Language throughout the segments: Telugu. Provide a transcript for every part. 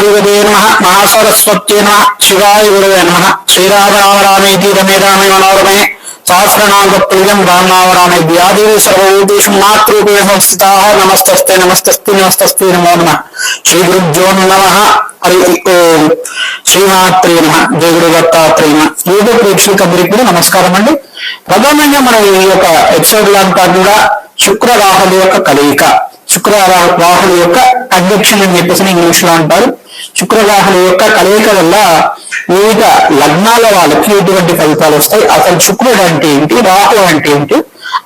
మహాదేవదే నమః మహాసరస్వత్యే నమః శివాయ గురవే నమః శ్రీరామ రామ రామేతి రమే రామే మనోరమే సహస్రనామ ప్రియం రామనామరామే వ్యాధి సర్వభూతేషు మాతృపేణ సంస్థితాః నమస్తస్తే నమస్తస్తే నమస్తస్తే నమో నమః శ్రీ గురుభ్యో నమః హరి ఓం శ్రీమాత్రే నమః జయ గురు దత్తాత్రేయ నమః. యూట్యూబ్ ప్రేక్షకులందరికీ కూడా నమస్కారం అండి. ప్రధానంగా మనం ఈ యొక్క ఎపిసోడ్ అంతా కూడా శుక్ర రాహుల యొక్క కలయిక, శుక్ర రాహుల యొక్క అడ్వెక్షన్ అని చెప్పేసి ఇంగ్లీష్ లో అంటారు. శుక్ర రాహుల యొక్క కలయిక వల్ల వివిధ లగ్నాల వాళ్ళకి ఎటువంటి ఫలితాలు వస్తాయి, అసలు శుక్రుడు అంటే ఏంటి, రాహు అంటే ఏంటి,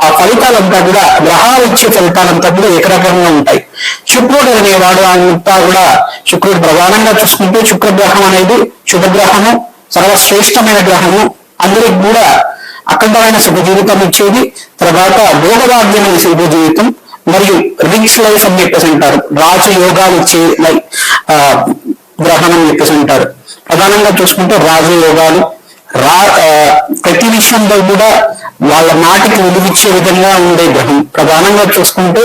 ఆ ఫలితాలంతా కూడా గ్రహాలు ఇచ్చే ఫలితాలంతా కూడా ఏకరకంగా ఉంటాయి. శుక్రుడు అనేవాడు అంతా కూడా శుక్రుడు ప్రధానంగా చూసుకుంటే శుక్ర గ్రహం అనేది శుభగ్రహము, సర్వశ్రేష్టమైన గ్రహము, అందరికి కూడా అఖండమైన శుభ జీవితం ఇచ్చేది, తర్వాత భోగభాగ్యమైన శుభ జీవితం మరియు రిచ్ లైఫ్ అని చెప్పేసి అంటారు. రాజయోగాలు ఇచ్చే గ్రహం అని చెప్పేసి అంటారు. ప్రధానంగా చూసుకుంటే రాజయోగాలు ప్రతి విషయంలో కూడా వాళ్ళ మాటికి విలువిచ్చే విధంగా ఉండే గ్రహం. ప్రధానంగా చూసుకుంటే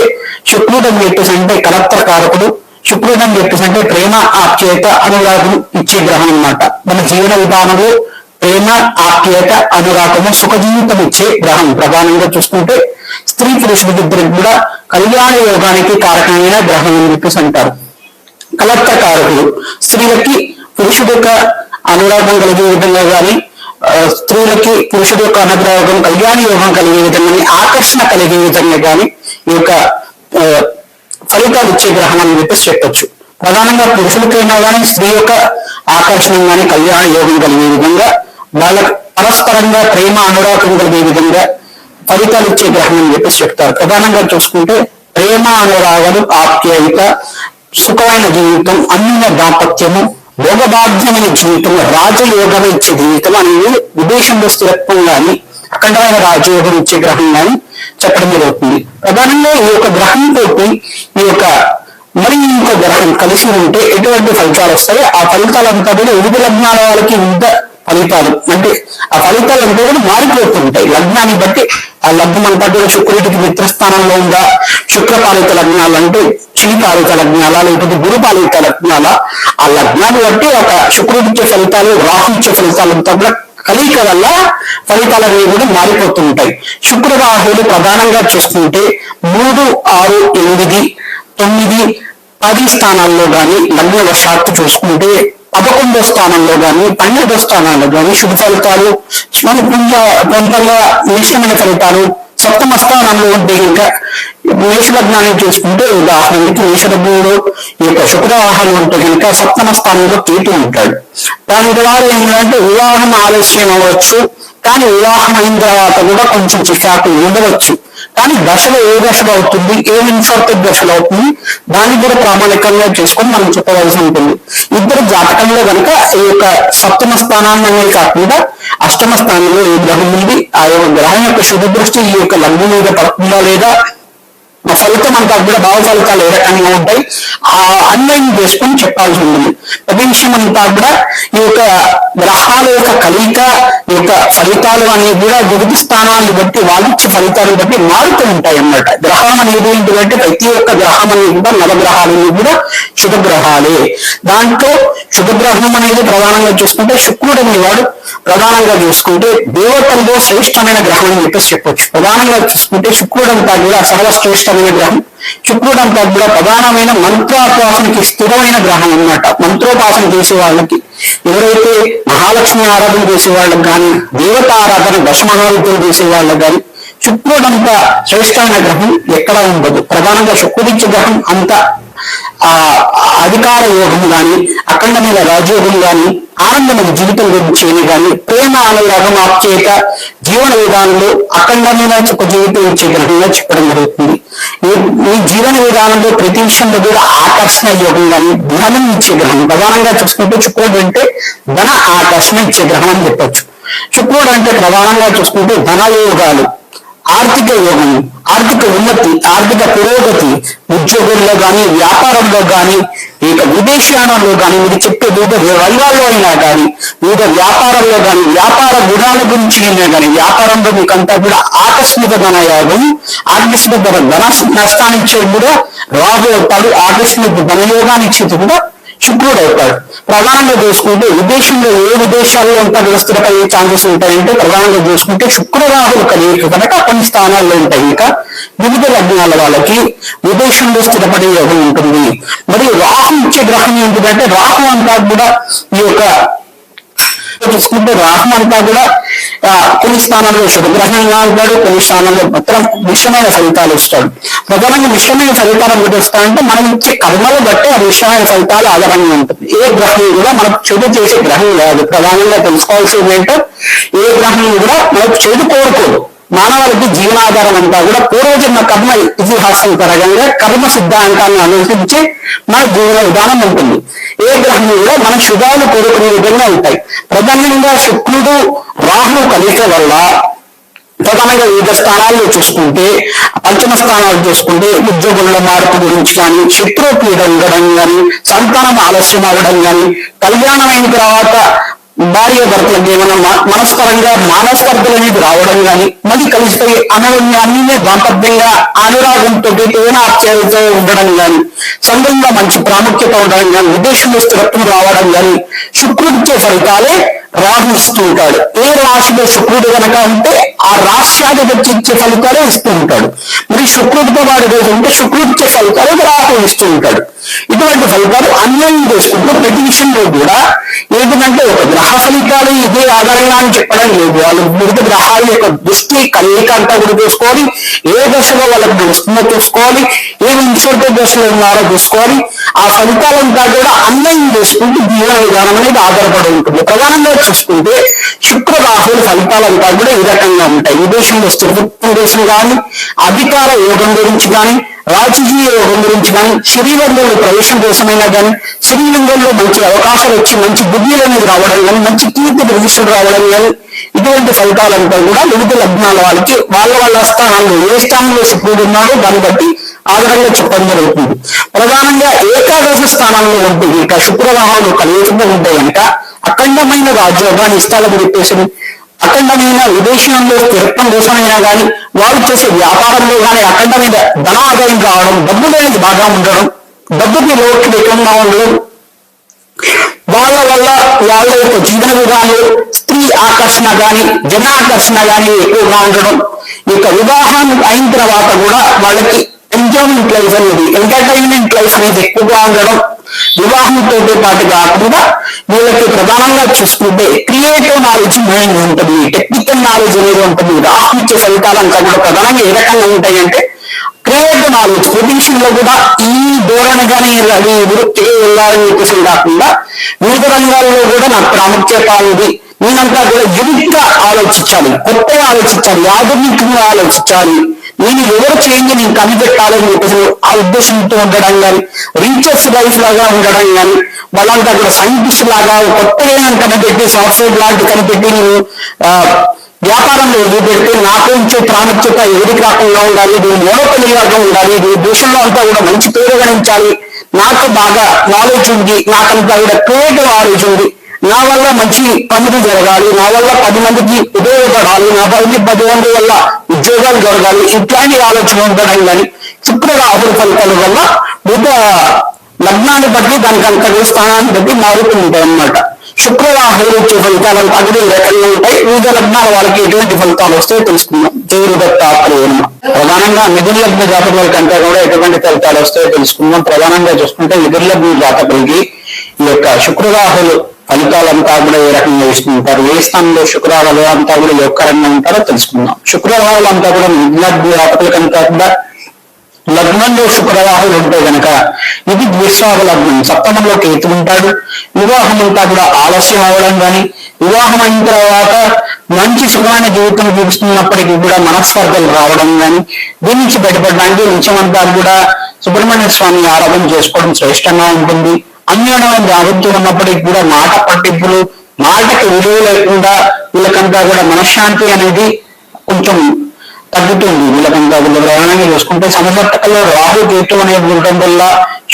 శుక్రుడు అని చెప్పేసి అంటే కలత్ర కారకుడు, శుక్రుడు అని చెప్పేసి అంటే ప్రేమ ఆప్యాయత అనురాగం ఇచ్చే గ్రహం అన్నమాట. మన జీవన విధానంలో ప్రేమ ఆప్యాయత అనురాగము సుఖ జీవితం ఇచ్చే గ్రహం. ప్రధానంగా చూసుకుంటే స్త్రీ పురుషుడిద్దరికి కూడా కళ్యాణ యోగానికి కారకమైన గ్రహం అని చెప్పేసి అంటారు. కలత్ర కారకుడు స్త్రీలకి పురుషుడు యొక్క అనురాగం కలిగే విధంగా కానీ, స్త్రీలకి పురుషుడు యొక్క అనురాగం కళ్యాణ యోగం కలిగే విధంగా, ఆకర్షణ కలిగే విధంగా కానీ ఈ యొక్క ఫలితాలు ఇచ్చే గ్రహం అని చెప్పేసి చెప్పొచ్చు. ప్రధానంగా పురుషులకైనా కానీ స్త్రీ యొక్క ఆకర్షణ కానీ కళ్యాణ యోగం కలిగే విధంగా, వాళ్ళ పరస్పరంగా ప్రేమ అనురాగం కలిగే విధంగా ఫలితాలు ఇచ్చే గ్రహం అని చెప్పేసి చెప్తారు. ప్రధానంగా చూసుకుంటే ప్రేమ అనురాగాలు, ఆప్యాయత, సుఖమైన జీవితం, అన్య దాంపత్యము, భోగభాగ్యమైన జీవితం, రాజయోగం ఇచ్చే జీవితం అనేది విదేశంలో స్థిరత్వం కానీ అఖండమైన రాజయోగం ఇచ్చే గ్రహం కానీ చెప్పడం జరుగుతుంది. ప్రధానంగా ఈ యొక్క గ్రహంతో ఈ యొక్క మరి ఇంకో గ్రహం కలిసి ఉంటే ఎటువంటి ఫలితాలు వస్తాయి, ఆ ఫలితాలంతా కూడా వివిధ లగ్నాల వాళ్ళకి వివిధ ఫలితాలు అంటే ఆ ఫలితాలంతా కూడా మారిపోతుంటాయి లగ్నాన్ని బట్టి. ఆ లగ్నం అంతా కూడా శుక్రుడికి మిత్రస్థానంలో ఉందా, శుక్రపాలిత లగ్నాలు అంటే శ్రీపాలిత లగ్నాల, లేకపోతే గురుపాలిత లగ్నాల, ఆ లగ్నాన్ని బట్టి ఒక శుక్రుడిచ్చే ఫలితాలు, రాహు ఇచ్చే ఫలితాలంతా కూడా కలయిక వల్ల ఫలితాలు అనేవి కూడా మారిపోతూ ఉంటాయి. శుక్ర రాహులు ప్రధానంగా చూసుకుంటే 3, 6, 8, 9, 10 స్థానాల్లో కానీ లగ్న వశాత్తు చూసుకుంటే 11వ స్థానంలో కానీ 12వ స్థానాల్లో కానీ శుభ ఫలితాలు, కొంతగా మిశ్రమైన ఫలితాలు. సప్తమ స్థానంలో ఉంటే ఇంకా మేషలగ్నాన్ని చూసుకుంటే ఉదాహరణకి మేషలగ్నంలో ఈ యొక్క శుక్రవాహాలు ఉంటే కనుక సప్తమ స్థానంలో కేతు ఉంటాడు. దాని ద్వారా ఏంటంటే వివాహం ఆలస్యం అవ్వచ్చు, కానీ వివాహం అయిన తర్వాత కూడా కొంచెం చికాకు ఉండవచ్చు. కానీ దశలో ఏ దశలో అవుతుంది, ఏ ఇన్ఫర్టెడ్ దశలో అవుతుంది, దాన్ని కూడా ప్రామాణికంగా చేసుకొని మనం చెప్పవలసి ఉంటుంది. ఇద్దరు జాతకంలో కనుక ఈ యొక్క సప్తమ స్థానాన్ని కాకుండా అష్టమ స్థానంలో ఏ గ్రహం ఉంది, ఆ యొక్క గ్రహం యొక్క శుభ దృష్టి ఈ యొక్క లగ్నం మీద పడుతుందా లేదా, ఆ ఫలితం అంతా కూడా భావ ఫలితాలు ఏ రకంగా ఉంటాయి, ఆ అన్వయం చేసుకొని చెప్పాల్సి ఉంటుంది. ప్రతి విషయం అంతా కూడా ఈ యొక్క గ్రహాల యొక్క కలయిక, ఈ యొక్క ఫలితాలు అనేవి కూడా వివిధ స్థానాన్ని బట్టి వాళ్ళిచ్చే ఫలితాలను బట్టి మారుతూ ఉంటాయి అన్నమాట. గ్రహం అనేది ఏంటంటే ప్రతి ఒక్క గ్రహం అనేది కూడా నవగ్రహాలన్నీ కూడా శుభగ్రహాలే. దాంట్లో శుభగ్రహం అనేది ప్రధానంగా చూసుకుంటే శుక్రుడు అనేవాడు ప్రధానంగా చూసుకుంటే దేవతల్లో శ్రేష్టమైన గ్రహం అని చెప్పేసి చెప్పొచ్చు. ప్రధానంగా చూసుకుంటే శుక్రుడు అంతా కూడా సర్వశ్రేష్టమైన గ్రహం. శుక్రుడు అంతా కూడా ప్రధానమైన మంత్రోపాసనకి స్థిరమైన గ్రహం అన్నమాట. మంత్రోపాసన చేసే వాళ్ళకి, ఎవరైతే మహాలక్ష్మి ఆరాధన చేసే వాళ్ళకి కానీ, దేవత ఆరాధన దశమహావిద్యలు చేసే వాళ్ళకి కానీ శుక్రుడంతా శ్రేష్టమైన గ్రహం ఎక్కడా ఉండదు. ప్రధానంగా శుక్రుడిచ్చే గ్రహం అంత అధికార యోగం కానీ, అఖండమైన రాజయోగం కానీ, ఆనందమైన జీవితం గురించి కానీ, ప్రేమ అనురాగం ఆప్యాయత జీవన విధానంలో అఖండమైన ఒక జీవితం ఇచ్చే గ్రహంగా చెప్పడం జరుగుతుంది. ఈ జీవన విధానంలో ప్రతి విషయంలో కూడా ఆకర్షణ యోగం కానీ, ధనం ఇచ్చే గ్రహం. ప్రధానంగా చూసుకుంటే శుక్రుడు అంటే ధన ఆకర్షణ ఇచ్చే గ్రహం అని చెప్పొచ్చు. శుక్రుడు అంటే ప్రధానంగా చూసుకుంటే ధనయోగాలు, ఆర్థిక యోగం, ఆర్థిక ఉన్నతి, ఆర్థిక పురోగతి, ఉద్యోగంలో కానీ, వ్యాపారంలో కానీ, ఇక విదేశాలలో కానీ, మీరు చెప్పే వివిధ రంగాల్లో అయినా కానీ, వివిధ వ్యాపారంలో కానీ, వ్యాపార గుణాల గురించి అయినా కానీ, వ్యాపారంలో మీకంతా కూడా ఆకస్మిక ధనయోగం, ఆకస్మిక ధన నష్టాన్ని ఇచ్చేది కూడా రాబోతాడు, ఆకస్మిక ధనయోగాన్ని ఇచ్చేది కూడా శుక్రుడు అవుతాడు. ప్రధానంగా చూసుకుంటే విదేశంలో ఏ విదేశాల్లో ఉంటారు స్థిరపడే ఛాన్సెస్ ఉంటాయంటే ప్రధానంగా చూసుకుంటే శుక్ర రాహులు కలిగి కనుక కొన్ని స్థానాల్లో ఉంటాయి. ఇంకా వివిధ లగ్నాల వాళ్ళకి విదేశంలో స్థిరపడే యోగం ఉంటుంది. మరియు రాహు ఇచ్చే గ్రహం ఏంటిదంటే రాహు అంతా కూడా ఈ యొక్క చూసుకుంటే రాహు అంతా కూడా కొన్ని స్థానాల్లో శుభగ్రహంగా ఉంటాడు, కొన్ని స్థానాల్లో మాత్రం మిశ్రమైన ఫలితాలు ఇస్తాడు. ప్రధానంగా మిశ్రమైన ఫలితాలు ఎప్పుడు వస్తాయంటే మనం ఇచ్చే కర్మలు బట్టి ఆ మిశ్రమైన ఫలితాలు ఆధారంగా ఉంటుంది. ఏ గ్రహం కూడా మనకు చెడు చేసే గ్రహం కాదు. ప్రధానంగా తెలుసుకోవాల్సింది ఏంటో ఏ గ్రహం కూడా మనకు చెడు కోరుకోదు. మానవులకి జీవనాధారం అంతా కూడా పూర్వజన్మ కర్మ ఇతిహాసం పరంగా కర్మ సిద్ధాంతాన్ని అనుసరించి మన జీవన విధానం ఉంటుంది. ఏ గ్రహం కూడా మన శుభాలు కోరుకునే విధంగా ఉంటాయి. ప్రధానంగా శుక్రుడు రాహు కలిక వల్ల ప్రధానంగా వివిధ స్థానాల్లో చూసుకుంటే పంచమ స్థానాలు చూసుకుంటే ఉద్యోగుల మార్పు గురించి కానీ, శత్రు పీడ ఉండడం కానీ, సంతానం ఆలస్యం అవ్వడం కానీ, కళ్యాణమైన తర్వాత భార్య భర్తలకు ఏమైనా మనస్పరంగా మానస్పర్ధలు అనేది రావడం కానీ, మళ్ళీ కలిసిపోయి అన్యోన్య దాంపత్యంగా అనురాగంతో ఆశ్చర్యంతో ఉండడం కానీ, సంఘంగా మంచి ప్రాముఖ్యత ఉండడం కానీ, విదేశంలో స్థిరత్వం రావడం కానీ శుక్రుడిచ్చే ఫలితాలే రాహు ఇస్తూ ఉంటాడు. ఏ రాశిలో శుక్రుడు కనుక ఉంటే ఆ రాష్ట్రాధిపతి ఇచ్చే ఫలితాలే ఇస్తూ ఉంటాడు. మరి శుక్రుడితో వాడు రోజు ఉంటే శుక్రుడిచ్చే ఫలితాలు రాహు ఇస్తూ ఉంటాడు. ఇటువంటి ఫలితాలు అన్వయం చేసుకుంటూ ప్రతి విషయంలో కూడా ఏంటంటే ఒక గ్రహ ఫలితాలు ఇదే ఆధారంగా అని చెప్పడం లేదు. వాళ్ళు వివిధ గ్రహాల యొక్క దృష్టి కలయిక అంతా కూడా చూసుకోవాలి. ఏ దశలో వాళ్ళకి నడుస్తుందో చూసుకోవాలి, ఏ ఇన్సర్ట్ దశలో ఉన్నారో చూసుకోవాలి. ఆ ఫలితాలంతా కూడా అన్వయం చేసుకుంటూ జీవన విధానం అనేది ఆధారపడి ఉంటుంది. ప్రధానంగా చూసుకుంటే శుక్ర రాహుల ఫలితాలంతా కూడా ఈ రకంగా ఉంటాయి. విదేశంలో స్థిరత్వం దేశం కానీ, అధికార యోగం గురించి కానీ, రాజకీయ యోగం గురించి కానీ, శ్రీరంగంలో ప్రవేశం కోసమైనా కానీ, శ్రీరంగంలో మంచి అవకాశాలు వచ్చి మంచి బుద్ధిలు అనేది రావడం కానీ, మంచి కీర్తి ప్రతిష్టలు రావడం కానీ, ఇటువంటి ఫలితాలంతా కూడా వివిధ లగ్నాల వాళ్ళకి వాళ్ళ స్థానంలో ఏ స్థానంలో శుక్రుడు ఉన్నాడో దాన్ని బట్టి ఆధారంగా చెప్పడం జరుగుతుంది. ప్రధానంగా ఏకాదశ స్థానంలో ఉంటుంది ఇక శుక్రవాహాలు కలియుగంలో ఉంటాయి కనుక అఖండమైన రాజ్యోగాన్ని ఇష్టాలకు పెట్టేసి అఖండమైన విదేశంలో స్థిరత్వం కోసమైనా కానీ, వాళ్ళు చేసే వ్యాపారంలో కానీ అఖండమైన ధన ఆదాయం కావడం, డబ్బు అనేది బాగా ఉండడం, డబ్బుకి లోటు లేకుండా ఉండడం, వాళ్ళ వల్ల వాళ్ళ యొక్క జీవన విధానంలో స్త్రీ ఆకర్షణ కానీ, జన ఆకర్షణ కానీ ఎక్కువగా ఉండడం, ఇక వివాహం అయిన తర్వాత కూడా వాళ్ళకి ఎంజాయ్మెంట్ లైఫ్ అనేది ఎంటర్టైన్మెంట్ లైఫ్ అనేది ఎక్కువగా ఉండడం, వివాహంతో పాటు కాకుండా వీళ్ళకి ప్రధానంగా చూసుకుంటే క్రియేటివ్ నాలెడ్జ్ మైండ్ ఉంటుంది, టెక్నికల్ నాలెడ్జ్ అనేది ఉంటుంది. రాహు ఇచ్చే ఫలితాలంతా కూడా ప్రధానంగా ఏ రకంగా ఉంటాయంటే క్రియేటివ్ నాలెడ్జ్ ప్రతి విషయంలో కూడా ఈ ధోరణి కానీ అది వృత్తికి వెళ్ళాలని చెప్పేసి కాకుండా వివిధ రంగాల్లో కూడా నాకు ప్రాముఖ్యత ఉంది. నేనంతా కూడా యూనిక్ గా ఆలోచించాలి, కొత్తగా ఆలోచించాలి, ఆధునికంగా ఆలోచించాలి, నేను ఎవరు చేంజ్ నేను కనిపెట్టాలని చెప్పేసి ఆ ఉద్దేశంతో ఉండడం కానీ, రీసెర్చ్ లైఫ్ లాగా ఉండడం కానీ, వాళ్ళంతా కూడా సైంటిస్ట్ లాగా కొత్తగా కనిపెట్టి సాఫ్ట్వేర్ లాంటి కనిపెట్టి నేను వ్యాపారంలో ఎదురు పెడితే నాకు ఉంచే ప్రాముఖ్యత ఎవరికి రాకుండా ఉండాలి, నేను మోనోపలిలాగా ఉండాలి, ఈ దేశంలో అంతా కూడా మంచి పేరు గణించాలి, నాకు బాగా నాలెడ్జ్ ఉంది, నాకంతా కూడా క్రియేటివ్ నాలెడ్జ్ ఉంది, నా వల్ల మంచి పనులు జరగాలి, నా వల్ల 10 మందికి ఉపయోగపడాలి, నా 10 మంది వల్ల ఉద్యోగాలు జరగాలి, ఇట్లాంటి ఆలోచన ఉండడం కానీ శుక్ర రాహుల ఫలితాల వల్ల మిగతా లగ్నాన్ని బట్టి దానికి అంతగా స్థానాన్ని బట్టి మారుతూ ఉంటాయి అన్నమాట. శుక్ర రాహులు వచ్చే ఫలితాలు అగ్ని రకంగా ఉంటాయి. వివిధ లగ్నాల వాళ్ళకి ఎటువంటి ఫలితాలు వస్తాయో తెలుసుకుందాం. దేవుడు దత్తాత్రేయుడు ప్రధానంగా మిథున లగ్న జాతకుల కంటే కూడా ఎటువంటి ఫలితాలు వస్తాయో తెలుసుకుందాం. ప్రధానంగా చూసుకుంటే మిథున లగ్న జాతకులకి ఈ యొక్క శుక్ర రాహులు ఫలితాలంతా కూడా ఏ రకంగా ఇస్తుంటారు, ఏ స్థానంలో శుక్రవారాలు అంతా కూడా ఏ ఒక్కరంగా ఉంటారో తెలుసుకుందాం. శుక్రవారాలు అంతా కూడా మిథున జాతకులకంతా కూడా లగ్నంలో శుక్రవాహులు ఉంటాయి కనుక ఇది ద్విస్వాహ లగ్నం. సప్తమంలో కేతు ఉంటాడు. వివాహం అంతా కూడా ఆలస్యం అవ్వడం కానీ, వివాహం అయిన తర్వాత మంచి సుఖమైన జీవితం చూపిస్తున్నప్పటికీ కూడా మనస్పర్ధలు రావడం కానీ, దీని నుంచి బయటపడడానికి నిత్యమంతా కూడా సుబ్రహ్మణ్య స్వామి ఆరాధన చేసుకోవడం శ్రేష్టంగా ఉంటుంది. అన్యోన్యమైన దారిద్ర్యం ఉన్నప్పటికీ కూడా మాట పట్టింపులు, మాటకి విలువ లేకుండా వీళ్ళకంతా కూడా మనశ్శాంతి అనేది కొంచెం తగ్గుతుంది. వీళ్ళకంతా వీళ్ళు ప్రయాణంగా చూసుకుంటే సమసప్తకంలో రాహు కేతు అనేది ఉండటం వల్ల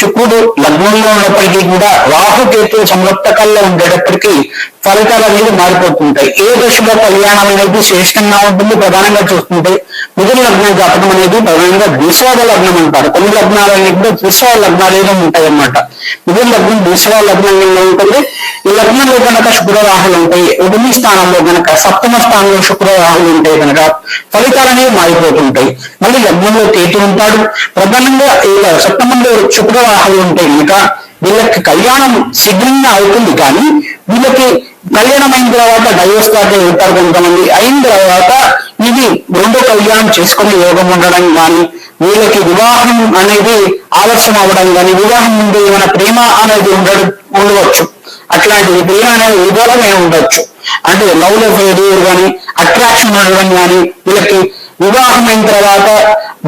శుక్రుడు లగ్నంలో ఉన్నప్పటికీ కూడా రాహుకేతు సంవర్తకాల్లో ఉండేటప్పటికీ ఫలితాలు అనేది మారిపోతుంటాయి. ఏ దశలో కళ్యాణం అనేది శ్రేష్టంగా ఉంటుంది ప్రధానంగా చూస్తుంటే మిథున లగ్న జాతకం అనేది ప్రధానంగా ద్విస్వాద లగ్నం అంటారు. కొన్ని లగ్నాలు అనేవి కూడా ద్విస్వాద లగ్నాలు ఏదో ఉంటాయి అన్నమాట. మిథున లగ్నం ద్విస్వాద లగ్నంలో ఉంటుంది. ఈ లగ్నంలో కనుక శుక్రరాహులు ఉంటాయి, 1వ స్థానంలో కనుక 7వ స్థానంలో శుక్రరాహులు ఉంటాయి కనుక ఫలితాలు అనేవి మారిపోతుంటాయి. మళ్ళీ లగ్నంలో కేతు ఉంటాడు. ప్రధానంగా ఇలా 7వ శుక్రరాహులు ఉంటాయి కనుక వీళ్ళకి కళ్యాణం శీఘ్రంగా అవుతుంది, కానీ వీళ్ళకి కళ్యాణం అయిన తర్వాత డైవర్స్ దాకా ఉంటారు కొంతమంది. అయిన తర్వాత ఇది రెండో కళ్యాణం చేసుకునే యోగం ఉండడం కానీ, వీళ్ళకి వివాహం అనేది ఆలస్యం అవ్వడం కానీ, వివాహం ముందు ఏమైనా ప్రేమ అనేది ఉండవచ్చు. అట్లాంటి ప్రేమ అనేది విధాలమే ఉండొచ్చు. అంటే లవ్ లో ఫెయిల్యూర్ కానీ, అట్రాక్షన్ ఉండడం కానీ, వీళ్ళకి వివాహం అయిన తర్వాత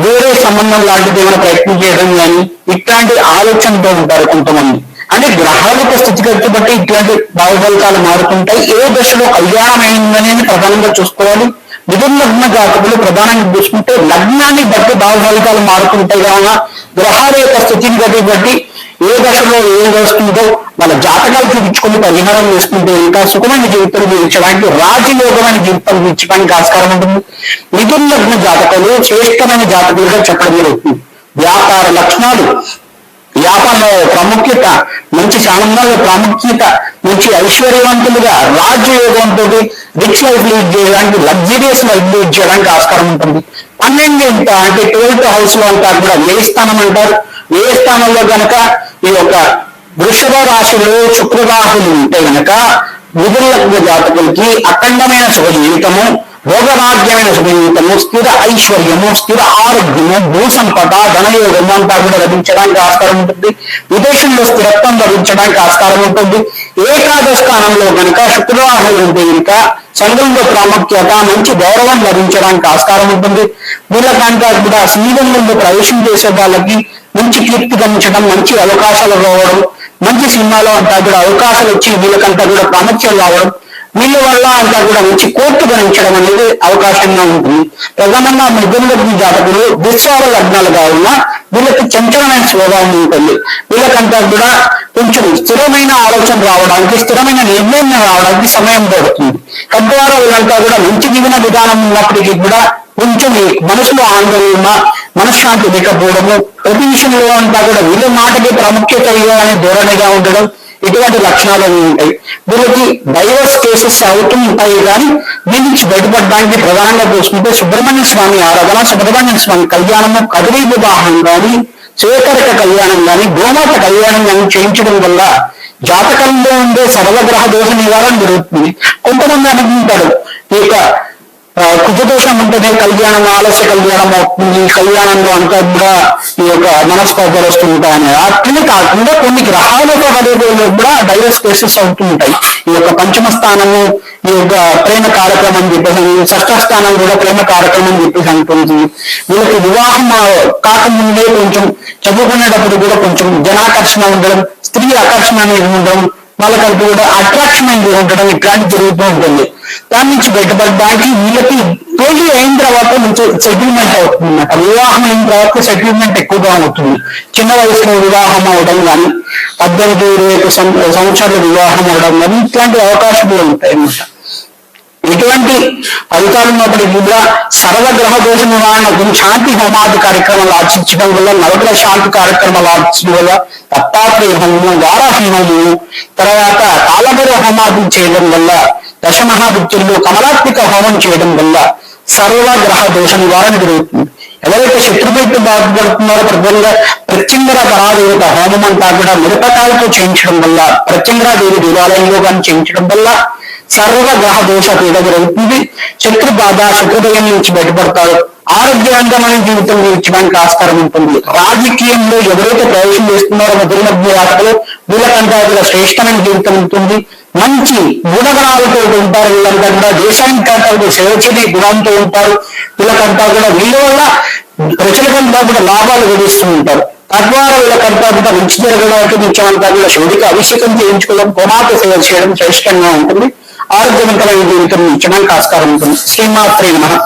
వేరే సంబంధం లాంటిది ఏమైనా ప్రయత్నం చేయడం కానీ ఇట్లాంటి ఆలోచనతో ఉంటారు కొంతమంది. అంటే గ్రహాల యొక్క స్థితిగతి బట్టి ఇట్లాంటి భావఫలితాలు మారుతుంటాయి. ఏ దశలో కళ్యాణం అయిందనేది ప్రధానంగా చూసుకోవాలి. మిథున లగ్న జాతకులు ప్రధానంగా చూసుకుంటే లగ్నాన్ని బట్టి భావఫలితాలు మారుతుంటాయి కావున గ్రహాల యొక్క స్థితిగతి బట్టి ఏ దశలో ఏం వస్తుందో వాళ్ళ జాతకాలు చూపించుకుని పరిహారం చేసుకుంటే ఇంకా సుఖమైన జీవితం జీవించడానికి రాజయోగమైన జీవితం జీవించడానికి ఆస్కారం ఉంటుంది. మిథున లగ్న జాతకాలు శ్రేష్టమైన జాతకులుగా చెప్పడం జరుగుతుంది. వ్యాపార లక్షణాలు, వ్యాపారంలో ప్రాముఖ్యత, మంచి ఆనందాల ప్రాముఖ్యత, మంచి ఐశ్వర్యవంతులుగా రాజయోగంతో రిచ్ లైఫ్ లీడ్ చేయడానికి, లగ్జరియస్ లైఫ్ లీడ్ చేయడానికి ఆస్కారం ఉంటుంది. 12 అంటే 12th హౌస్ లో అంటారు కూడా వ్యయ స్థానం అంటారు. వ్యయ స్థానంలో కనుక ఈ యొక్క వృషభ రాశిలో శుక్రరాహులు ఉంటే కనుక మిథున లగ్న జాతకులకి అఖండమైన సుఖ జీవితము, భోగరాజ్యమైన సుఖ జీవితము, స్థిర ఐశ్వర్యము, స్థిర ఆరోగ్యము, భూ సంపద, ధనయోగము అంతా కూడా లభించడానికి ఆస్కారం ఉంటుంది. విదేశంలో స్థిరత్వం లభించడానికి ఆస్కారం ఉంటుంది. ఏకాదశ స్థానంలో కనుక శుక్రరాహులు ఉంటే కనుక సంఘంలో ప్రాముఖ్యత, మంచి గౌరవం లభించడానికి ఆస్కారం ఉంటుంది. వీళ్ళకంతా కూడా శ్రీరంగంలో ప్రవేశం చేసే వాళ్ళకి మంచి కీర్తి గమనించడం, మంచి అవకాశాలు రావడం, మంచి సినిమాలో అంతా కూడా అవకాశాలు వచ్చి వీళ్ళకంతా కూడా ప్రాముఖ్యం రావడం, వీళ్ళ వల్ల అంతా కూడా మంచి కోర్టు గణించడం అనేది అవకాశంగా ఉంటుంది. ప్రధానంగా మిథున లగ్న జాతకులు దుస్వార లగ్నాలు కావున వీళ్ళకి చంచలమైన స్వభావం ఉంటుంది. వీళ్ళకంతా కూడా కొంచెం స్థిరమైన ఆలోచన రావడానికి, స్థిరమైన నిర్ణయం రావడానికి సమయం పడుతుంది. తద్వారా వీళ్ళంతా కూడా మంచి జీవన విధానం ఉన్నప్పటికీ కూడా కొంచెం మనసులో ఆందోళన, మనశ్శాంతి లేకపోవడము, ప్రతి విషయంలో అంతా కూడా వీళ్ళ మాటకి ప్రాముఖ్యత ఇవ్వాలనే ధోరణిగా ఉండడం, ఇటువంటి లక్షణాలు ఉంటాయి. వీళ్ళకి డైవర్స్ కేసెస్ అవుతూ ఉంటాయి, కానీ దీని నుంచి బయటపడడానికి ప్రధానంగా చూసుకుంటే సుబ్రహ్మణ్య స్వామి ఆరాధన, సుబ్రహ్మణ్య స్వామి కళ్యాణము, కదిరి వివాహం కానీ, శ్వేతరక కళ్యాణం కానీ, గోమాత కళ్యాణం కానీ చేయించడం వల్ల జాతకంలో ఉండే సర్వగ్రహ దోష నివారణ జరుగుతుంది. కొంతమంది అనుకుంటారు ఈ యొక్క కుజదోషం ఉంటేనే కళ్యాణం ఆలస్య కళ్యాణం అవుతుంది, కళ్యాణంలో అంతా కూడా ఈ యొక్క మనస్కోపాలు వస్తూ ఉంటాయని. అట్లనే కాకుండా కొన్ని గ్రహాలతో కూడా డైవర్స్ కేసెస్ అవుతూ ఉంటాయి. ఈ యొక్క పంచమ స్థానము ఈ యొక్క ప్రేమ కార్యక్రమం చెప్పేసి, షష్ఠ స్థానం కూడా ప్రేమ కార్యక్రమం చెప్పేసి అంటుంది. వీళ్ళకి వివాహం కాకముందే కొంచెం చదువుకునేటప్పుడు కూడా కొంచెం జనాకర్షణ ఉండడం, స్త్రీ ఆకర్షణ అనేది ఉండడం, వాళ్ళకంటూ కూడా అట్రాక్షన్ అనేది ఉండడం ఇట్లాంటి జరుగుతూ ఉంటుంది. దాని నుంచి బయటపడడానికి వీళ్ళకి పెళ్లి అయిన తర్వాత నుంచి సెటిల్మెంట్ అవుతుంది అన్నమాట. వివాహం అయిన తర్వాత సెటిల్మెంట్ ఎక్కువగా అవుతుంది. చిన్న వయసులో వివాహం అవడం కానీ, 18-21 సంవత్సరాల వివాహం అవడం కానీ ఇట్లాంటి అవకాశాలు ఉంటాయి అన్నమాట. ఇటువంటి ఫలితాలు ఉన్నప్పటికీ కూడా సర్వగ్రహ దోష నివారణకు శాంతి హోమాది కార్యక్రమాలు ఆచరించడం వల్ల, నవగ్రహ శాంతి కార్యక్రమాలు ఆచరించడం వల్ల, దత్తాత్రేయ హోమము, వారాహి హోమము, తర్వాత కాలభైరవ హోమాది చేయడం వల్ల, దశమహావిద్యుల్లో కమలాత్మిక హోమం చేయడం వల్ల సర్వగ్రహ దోష నివారణ జరుగుతుంది. ఎవరైతే శత్రుపైకి బాధపడుతున్నారో ప్రధానంగా ప్రత్యంగర పరాదేవత హోమం అంతా కూడా మిరపకాయలతో చేయించడం వల్ల, ప్రత్యంగరాదేవి దేవాలయంలో కానీ చేయించడం వల్ల సర్వగ్రహ దోష పీడ జరుగుతుంది. శత్రు బాధ, శత్రుభయం నుంచి బయటపడతారు. ఆరోగ్యవంతమైన జీవితం జీవించడానికి ఆస్కారం ఉంటుంది. రాజకీయంలో ఎవరైతే ప్రవేశం చేస్తున్నారో మిథున లగ్న జాతకులు వీళ్ళకంతా కూడా శ్రేష్టమైన జీవితం ఉంటుంది. మంచి గుణగణాలతో ఉంటారు. వీళ్ళంతా కూడా దేశానికి సేవ చేసే గుణంతో ఉంటారు. వీళ్ళకంతా కూడా వీళ్ళ వల్ల ప్రజలకంతా కూడా లాభాలు గడిస్తూ ఉంటారు. తద్వారా వీళ్ళకంతా కూడా మంచి జరగడానికి ముఖ్యమంతా కూడా శివుడికి అభిషేకం చేయించుకోవడం, గోమాత సేవ చేయడం శ్రేష్టంగా ఉంటుంది. ఆరోగ్యవంతమైన జీవితం ఇచ్చడానికి ఆస్కారం ఉంటుంది. శ్రీమాత్రే నమః.